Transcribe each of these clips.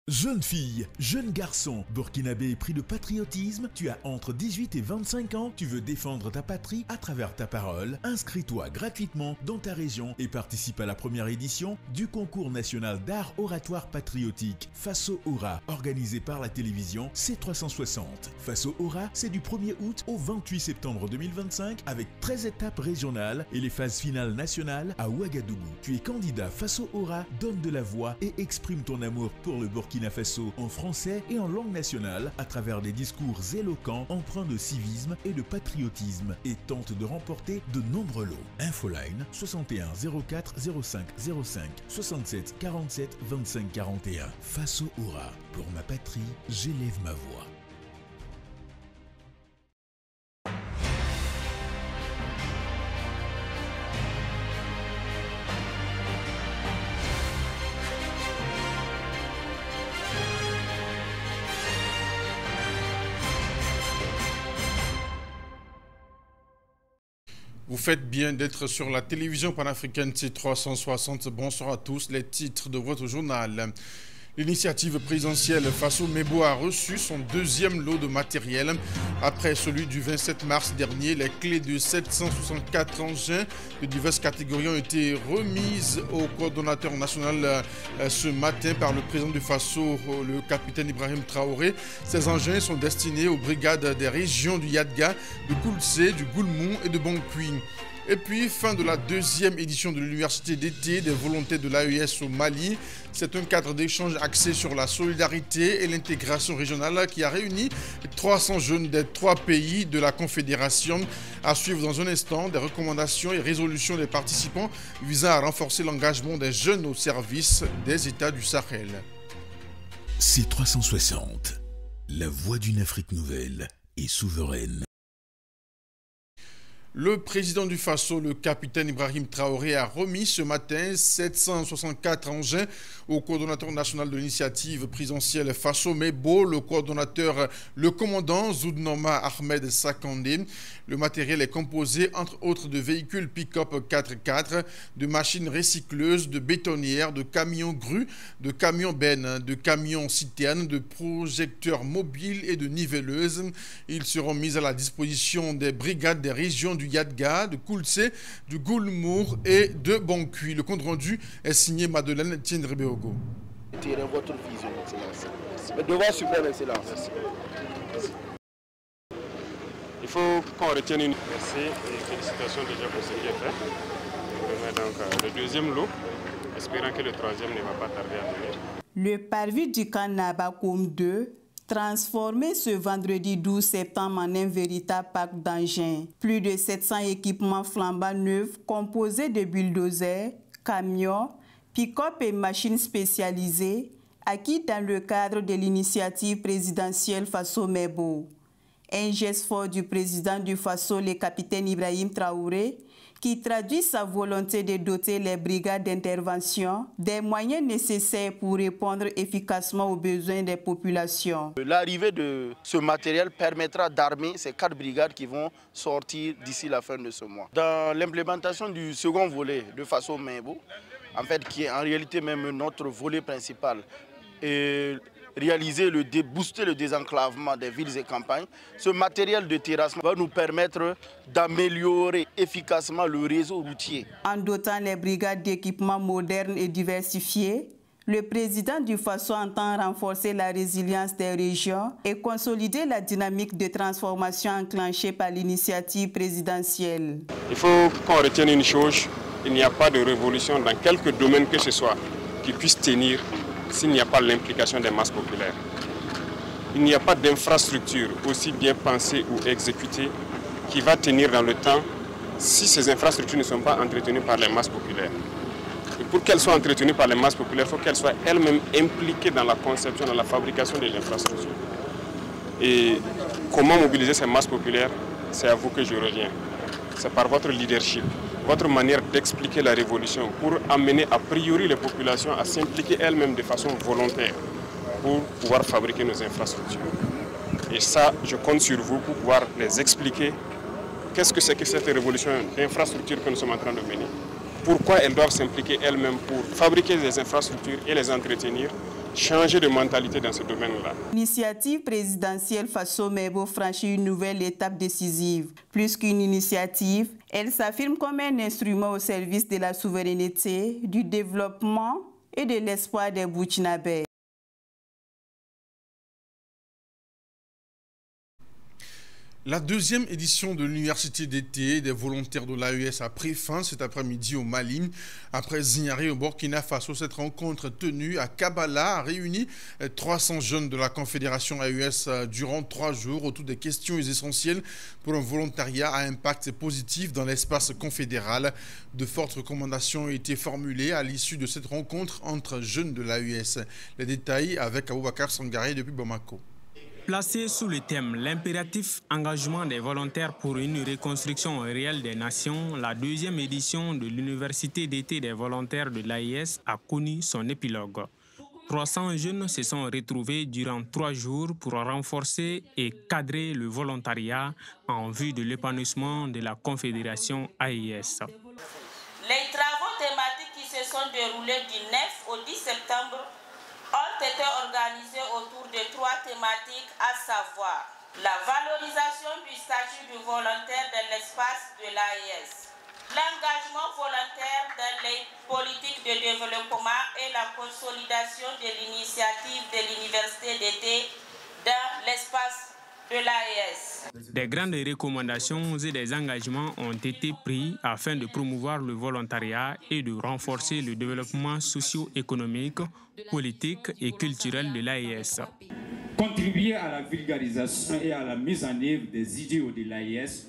Jeune fille, jeune garçon, burkinabé pris de patriotisme, tu as entre 18 et 25 ans, tu veux défendre ta patrie à travers ta parole, inscris-toi gratuitement dans ta région et participe à la première édition du concours national d'art oratoire patriotique Faso Aura, organisé par la télévision C360. Faso Aura, c'est du 1er août au 28 septembre 2025 avec 13 étapes régionales et les phases finales nationales à Ouagadougou. Tu es candidat Faso Aura, donne de la voix et exprime ton amour pour le Burkina Faso en français et en langue nationale à travers des discours éloquents empreints de civisme et de patriotisme et tente de remporter de nombreux lots. Infoline 61 04 05 05 67 47 25 41. Faso Aura, pour ma patrie, j'élève ma voix. Vous faites bien d'être sur la télévision panafricaine C360. Bonsoir à tous. Les titres de votre journal. L'initiative présidentielle Faso Mebo a reçu son deuxième lot de matériel. Après celui du 27 mars dernier, les clés de 764 engins de diverses catégories ont été remises au coordonnateur national ce matin par le président du Faso, le capitaine Ibrahim Traoré. Ces engins sont destinés aux brigades des régions du Yadga, de Koulsé, du Goulmou et de Bonkui. Et puis, fin de la deuxième édition de l'université d'été des volontés de l'AES au Mali. C'est un cadre d'échange axé sur la solidarité et l'intégration régionale qui a réuni 300 jeunes des 3 pays de la Confédération. À suivre dans un instant des recommandations et résolutions des participants visant à renforcer l'engagement des jeunes au service des États du Sahel. C360, la voix d'une Afrique nouvelle et souveraine. Le président du Faso, le capitaine Ibrahim Traoré, a remis ce matin 764 engins au coordonnateur national de l'initiative présidentielle Faso Mebo, le commandant Zoudnoma Ahmed Sakandé. Le matériel est composé entre autres de véhicules pick-up 4x4, de machines recycleuses, de bétonnières, de camions grues, de camions bennes, de camions citernes, de projecteurs mobiles et de nivelleuses. Ils seront mis à la disposition des brigades des régions du Yadga, de Koulsé, du Goulmour et de Bonkui. Le compte rendu est signé Madeleine Tiendrebeogo. Tirez votre vision, Excellence. Le devoir suprême, Excellence. Merci. Il faut qu'on retienne une merci et félicitations déjà pour ce qui est fait. On remet donc le deuxième lot, espérant que le troisième ne va pas tarder à venir. Le parvis du camp Nabakoum 2, transformé ce vendredi 12 septembre en un véritable parc d'engins. Plus de 700 équipements flambants neufs composés de bulldozers, camions, pick-up et machines spécialisées, acquis dans le cadre de l'initiative présidentielle Faso Mebo. Un geste fort du président du Faso, le capitaine Ibrahim Traoré, qui traduit sa volonté de doter les brigades d'intervention des moyens nécessaires pour répondre efficacement aux besoins des populations. L'arrivée de ce matériel permettra d'armer ces 4 brigades qui vont sortir d'ici la fin de ce mois. Dans l'implémentation du second volet de Faso Mebo, en fait, qui est en réalité même notre volet principal, et booster le désenclavement des villes et campagnes. Ce matériel de terrassement va nous permettre d'améliorer efficacement le réseau routier. En dotant les brigades d'équipements modernes et diversifiés, le président du Faso entend renforcer la résilience des régions et consolider la dynamique de transformation enclenchée par l'initiative présidentielle. Il faut qu'on retienne une chose, il n'y a pas de révolution dans quelque domaine que ce soit qui puisse tenir s'il n'y a pas l'implication des masses populaires. Il n'y a pas d'infrastructure aussi bien pensée ou exécutée qui va tenir dans le temps si ces infrastructures ne sont pas entretenues par les masses populaires. Et pour qu'elles soient entretenues par les masses populaires, il faut qu'elles soient elles-mêmes impliquées dans la conception, dans la fabrication des infrastructures. Et comment mobiliser ces masses populaires, c'est à vous que je reviens. C'est par votre leadership, votre manière d'expliquer la révolution pour amener a priori les populations à s'impliquer elles-mêmes de façon volontaire pour pouvoir fabriquer nos infrastructures. Et ça, je compte sur vous pour pouvoir les expliquer qu'est-ce que c'est que cette révolution d'infrastructure que nous sommes en train de mener. pourquoi elles doivent s'impliquer elles-mêmes pour fabriquer des infrastructures et les entretenir, changer de mentalité dans ce domaine-là. L'initiative présidentielle Faso Mebo franchit une nouvelle étape décisive. Plus qu'une initiative, elle s'affirme comme un instrument au service de la souveraineté, du développement et de l'espoir des Burkinabés. La deuxième édition de l'université d'été des volontaires de l'AES a pris fin cet après-midi au Mali. Après Zignari au Burkina Faso, cette rencontre tenue à Kabala a réuni 300 jeunes de la Confédération AES durant 3 jours autour des questions essentielles pour un volontariat à impact positif dans l'espace confédéral. De fortes recommandations ont été formulées à l'issue de cette rencontre entre jeunes de l'AES. Les détails avec Aboubakar Sangaré depuis Bamako. Placé sous le thème « L'impératif engagement des volontaires pour une reconstruction réelle des nations », la deuxième édition de l'Université d'été des volontaires de l'AES a connu son épilogue. 300 jeunes se sont retrouvés durant 3 jours pour renforcer et cadrer le volontariat en vue de l'épanouissement de la Confédération AES. Les travaux thématiques qui se sont déroulés du 9 au 10 septembre ont été organisés autour de 3 thématiques, à savoir la valorisation du statut du volontaire dans l'espace de l'AES, l'engagement volontaire dans les politiques de développement et la consolidation de l'initiative de l'université d'été dans l'espace de l'AES. Des grandes recommandations et des engagements ont été pris afin de promouvoir le volontariat et de renforcer le développement socio-économique, politique et culturel de l'AES. Contribuer à la vulgarisation et à la mise en œuvre des idéaux de l'AES,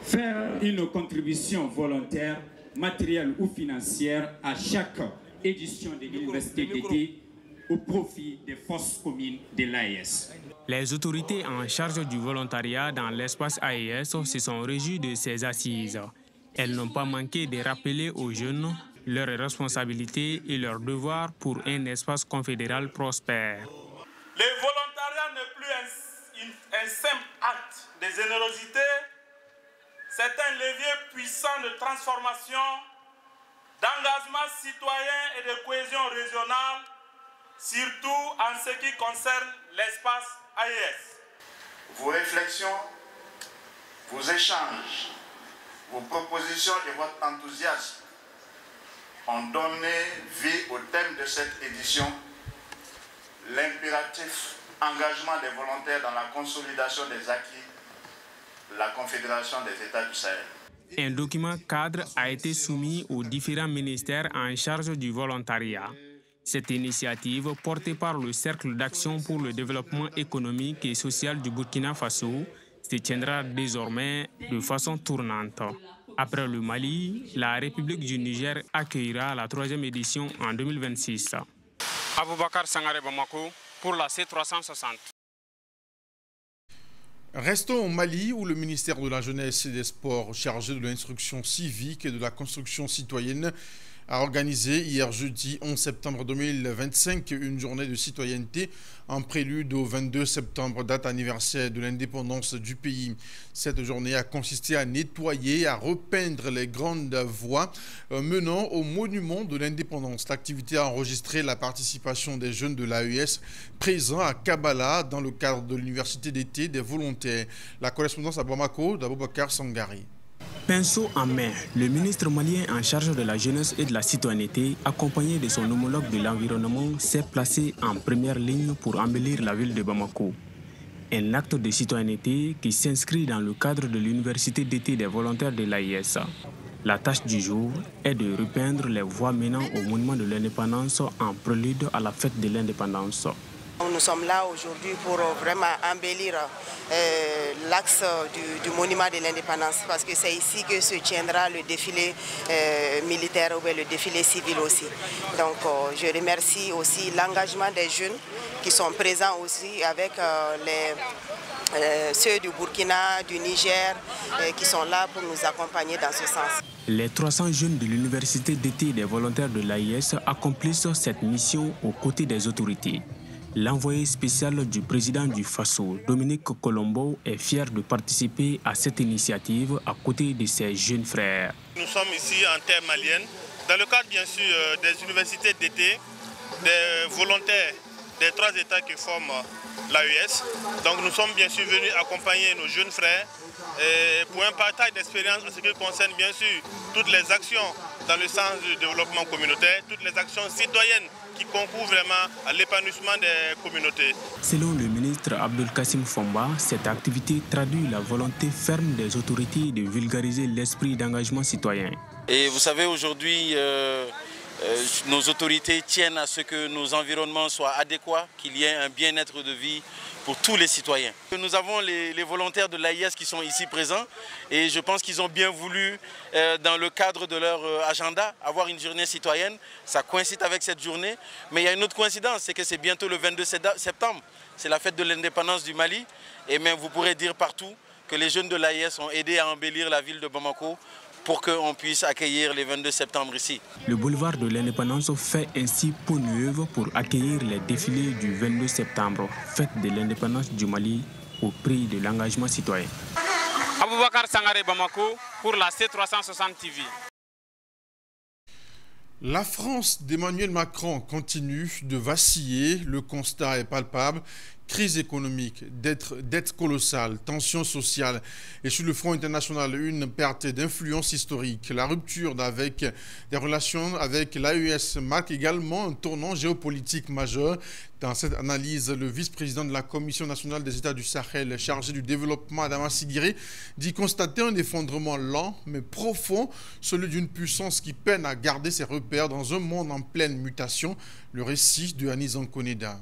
faire une contribution volontaire, matérielle ou financière à chaque édition de l'université d'été au profit des forces communes de l'AES. Les autorités en charge du volontariat dans l'espace AES se sont régies de ces assises. Elles n'ont pas manqué de rappeler aux jeunes leurs responsabilités et leurs devoirs pour un espace confédéral prospère. Le volontariat n'est plus un simple acte de générosité, c'est un levier puissant de transformation, d'engagement citoyen et de cohésion régionale, surtout en ce qui concerne l'espace AES. Vos réflexions, vos échanges, vos propositions et votre enthousiasme ont donné vie au thème de cette édition, l'impératif engagement des volontaires dans la consolidation des acquis de la Confédération des États du Sahel. Un document cadre a été soumis aux différents ministères en charge du volontariat. Cette initiative, portée par le Cercle d'action pour le développement économique et social du Burkina Faso, se tiendra désormais de façon tournante. Après le Mali, la République du Niger accueillera la 3e édition en 2026. Aboubakar Sangaré Bamako pour la C360. Restons au Mali où le ministère de la Jeunesse et des Sports, chargé de l'instruction civique et de la construction citoyenne, a organisé hier jeudi 11 septembre 2025 une journée de citoyenneté en prélude au 22 septembre, date anniversaire de l'indépendance du pays. Cette journée a consisté à nettoyer, à repeindre les grandes voies menant au monument de l'indépendance. L'activité a enregistré la participation des jeunes de l'AES présents à Kabala dans le cadre de l'université d'été des volontaires. La correspondance à Bamako d'Aboubakar Sangari. Pinceau en main, le ministre malien en charge de la jeunesse et de la citoyenneté, accompagné de son homologue de l'environnement, s'est placé en première ligne pour embellir la ville de Bamako. Un acte de citoyenneté qui s'inscrit dans le cadre de l'université d'été des volontaires de l'AES. La tâche du jour est de repeindre les voies menant au monument de l'indépendance en prélude à la fête de l'indépendance. Nous sommes là aujourd'hui pour vraiment embellir l'axe du monument de l'indépendance parce que c'est ici que se tiendra le défilé militaire ou le défilé civil aussi. Donc je remercie aussi l'engagement des jeunes qui sont présents aussi avec ceux du Burkina, du Niger qui sont là pour nous accompagner dans ce sens. Les 300 jeunes de l'université d'été des volontaires de l'AES accomplissent cette mission aux côtés des autorités. L'envoyé spécial du président du Faso, Dominique Colombo, est fier de participer à cette initiative à côté de ses jeunes frères. Nous sommes ici en terre malienne, dans le cadre bien sûr des universités d'été, des volontaires des 3 États qui forment l'AES. Donc nous sommes bien sûr venus accompagner nos jeunes frères pour un partage d'expérience en ce qui concerne bien sûr toutes les actions dans le sens du développement communautaire, toutes les actions citoyennes qui concourent vraiment à l'épanouissement des communautés. Selon le ministre Abdul Kassim Fomba, cette activité traduit la volonté ferme des autorités de vulgariser l'esprit d'engagement citoyen. Et vous savez, aujourd'hui, nos autorités tiennent à ce que nos environnements soient adéquats, qu'il y ait un bien-être de vie pour tous les citoyens. Nous avons les volontaires de l'AIS qui sont ici présents et je pense qu'ils ont bien voulu, dans le cadre de leur agenda, avoir une journée citoyenne. Ça coïncide avec cette journée, mais il y a une autre coïncidence, c'est que c'est bientôt le 22 septembre. C'est la fête de l'indépendance du Mali et même vous pourrez dire partout que les jeunes de l'AIS ont aidé à embellir la ville de Bamako pour qu'on puisse accueillir les 22 septembre ici. Le boulevard de l'Indépendance fait ainsi peau neuve pour accueillir les défilés du 22 septembre, fête de l'indépendance du Mali au prix de l'engagement citoyen. Aboubakar Sangaré Bamako pour la C360 TV. La France d'Emmanuel Macron continue de vaciller, le constat est palpable. Crise économique, dette colossale, tension sociale et sur le front international, une perte d'influence historique. La rupture des relations avec l'AES marque également un tournant géopolitique majeur. Dans cette analyse, le vice-président de la Commission nationale des États du Sahel, chargé du développement, Adama Sigiri, dit constater un effondrement lent mais profond, celui d'une puissance qui peine à garder ses repères dans un monde en pleine mutation. Le récit de Anis Ankoneda.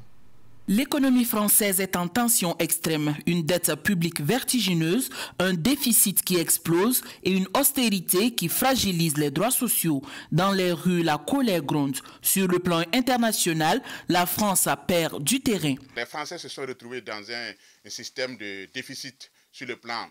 L'économie française est en tension extrême, une dette publique vertigineuse, un déficit qui explose et une austérité qui fragilise les droits sociaux. Dans les rues, la colère gronde. Sur le plan international, la France perd du terrain. Les Français se sont retrouvés dans un système de déficit sur le plan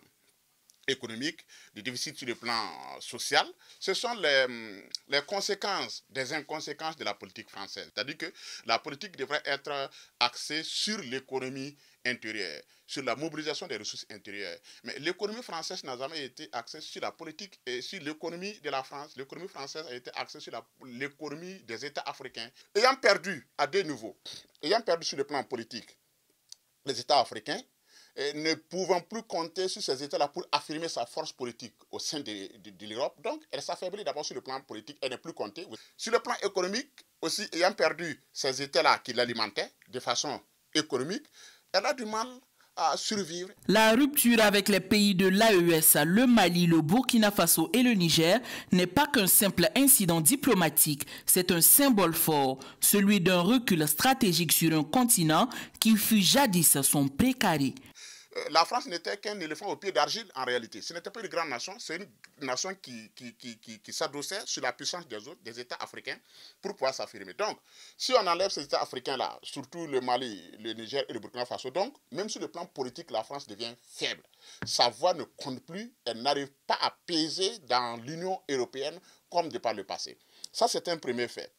économique, de déficit sur le plan social. Ce sont les conséquences des inconséquences de la politique française. C'est-à-dire que la politique devrait être axée sur l'économie intérieure, sur la mobilisation des ressources intérieures. Mais l'économie française n'a jamais été axée sur la politique et sur l'économie de la France. L'économie française a été axée sur l'économie des États africains. Ayant perdu à deux niveaux, ayant perdu sur le plan politique les États africains, ne pouvant plus compter sur ces États-là pour affirmer sa force politique au sein de l'Europe. Donc, elle s'affaiblit d'abord sur le plan politique, elle n'est plus comptée. Sur le plan économique, aussi, ayant perdu ces États-là qui l'alimentaient de façon économique, elle a du mal à survivre. La rupture avec les pays de l'AES, le Mali, le Burkina Faso et le Niger n'est pas qu'un simple incident diplomatique, c'est un symbole fort, celui d'un recul stratégique sur un continent qui fut jadis son précaré. La France n'était qu'un éléphant au pied d'argile en réalité. Ce n'était pas une grande nation, c'est une nation qui s'adossait sur la puissance des autres, des États africains, pour pouvoir s'affirmer. Donc, si on enlève ces États africains-là, surtout le Mali, le Niger et le Burkina Faso, donc, même sur le plan politique, la France devient faible. Sa voix ne compte plus, elle n'arrive pas à peser dans l'Union européenne comme de par le passé. Ça, c'est un premier fait.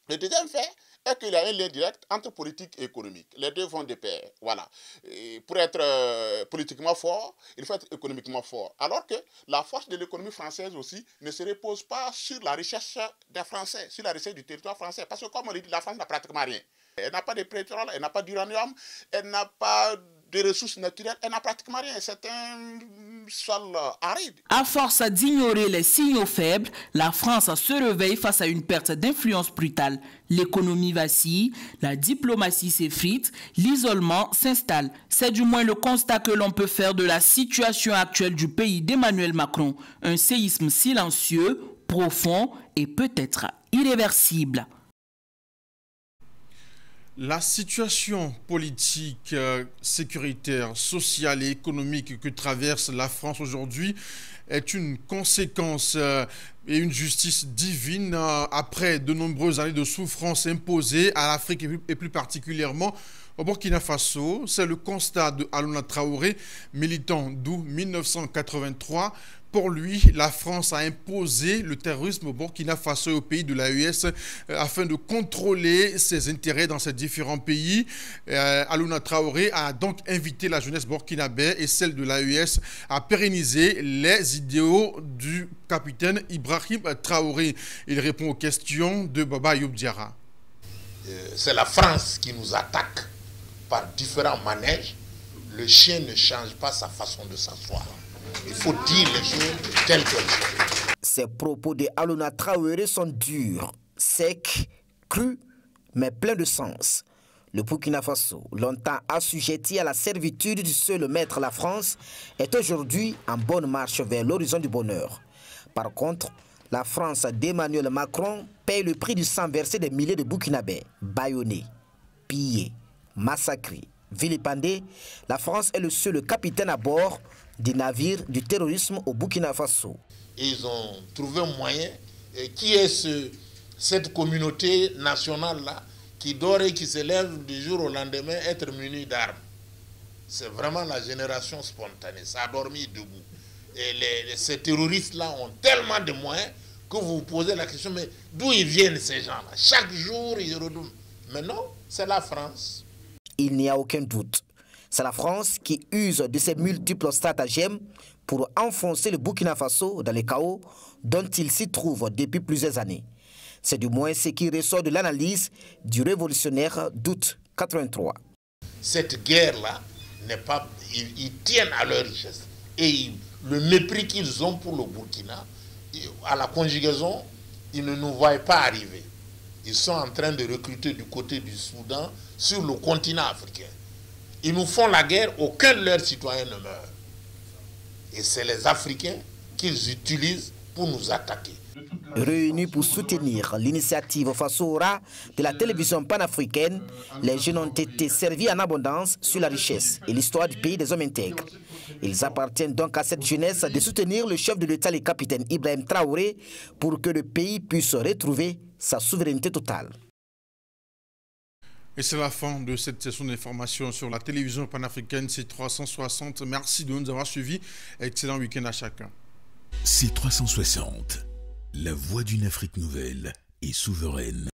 Le deuxième fait est qu'il y a un lien direct entre politique et économique. Les deux vont de pair. Voilà. Et pour être politiquement fort, il faut être économiquement fort. Alors que la force de l'économie française aussi ne se repose pas sur la richesse des Français, sur la richesse du territoire français. Parce que comme on le dit, la France n'a pratiquement rien. Elle n'a pas de pétrole, elle n'a pas d'uranium, elle n'a pas de ressources naturelles, elle n'a pratiquement rien. C'est un sol aride. À force d'ignorer les signaux faibles, la France se réveille face à une perte d'influence brutale. L'économie vacille, la diplomatie s'effrite, l'isolement s'installe. C'est du moins le constat que l'on peut faire de la situation actuelle du pays d'Emmanuel Macron. Un séisme silencieux, profond et peut-être irréversible. La situation politique, sécuritaire, sociale et économique que traverse la France aujourd'hui est une conséquence et une justice divine après de nombreuses années de souffrance imposées à l'Afrique et plus particulièrement au Burkina Faso. C'est le constat de Alouna Traoré, militant d'août 1983. Pour lui, la France a imposé le terrorisme au Burkina Faso et au pays de l'AES afin de contrôler ses intérêts dans ces différents pays. Alouna Traoré a donc invité la jeunesse burkinabé et celle de l'AES à pérenniser les idéaux du capitaine Ibrahim Traoré. Il répond aux questions de Baba Youb Diarra. C'est la France qui nous attaque par différents manèges. Le chien ne change pas sa façon de s'asseoir. Il faut dire les choses telles qu'elles sont. Ces propos de Alouna Traoré sont durs, secs, crus, mais pleins de sens. Le Burkina Faso, longtemps assujetti à la servitude du seul maître, la France, est aujourd'hui en bonne marche vers l'horizon du bonheur. Par contre, la France d'Emmanuel Macron paye le prix du sang versé des milliers de Burkinabés, bâillonnés, pillés, massacrés, vilipendés. La France est le seul capitaine à bord des navires du terrorisme au Burkina Faso. Ils ont trouvé un moyen. Et qui est cette communauté nationale-là qui dort et qui se lève du jour au lendemain être munie d'armes? C'est vraiment la génération spontanée. Ça a dormi debout. Et ces terroristes-là ont tellement de moyens que vous vous posez la question, mais d'où ils viennent ces gens-là? Chaque jour, ils redoublent. Mais non, c'est la France. Il n'y a aucun doute. C'est la France qui use de ses multiples stratagèmes pour enfoncer le Burkina Faso dans les chaos dont il s'y trouve depuis plusieurs années. C'est du moins ce qui ressort de l'analyse du révolutionnaire d'août 83. Cette guerre-là n'est pas... Ils tiennent à leur richesse. Et le mépris qu'ils ont pour le Burkina, à la conjugaison, ils ne nous voient pas arriver. Ils sont en train de recruter du côté du Soudan sur le continent africain. Ils nous font la guerre, aucun de leurs citoyens ne meurt. Et c'est les Africains qu'ils utilisent pour nous attaquer. Réunis pour soutenir l'initiative Fasoura de la télévision panafricaine, les jeunes ont été servis en abondance sur la richesse et l'histoire du pays des hommes intègres. Ils appartiennent donc à cette jeunesse de soutenir le chef de l'État, le capitaine Ibrahim Traoré, pour que le pays puisse retrouver sa souveraineté totale. Et c'est la fin de cette session d'information sur la télévision panafricaine C360. Merci de nous avoir suivis. Excellent week-end à chacun. C360, la voix d'une Afrique nouvelle et souveraine.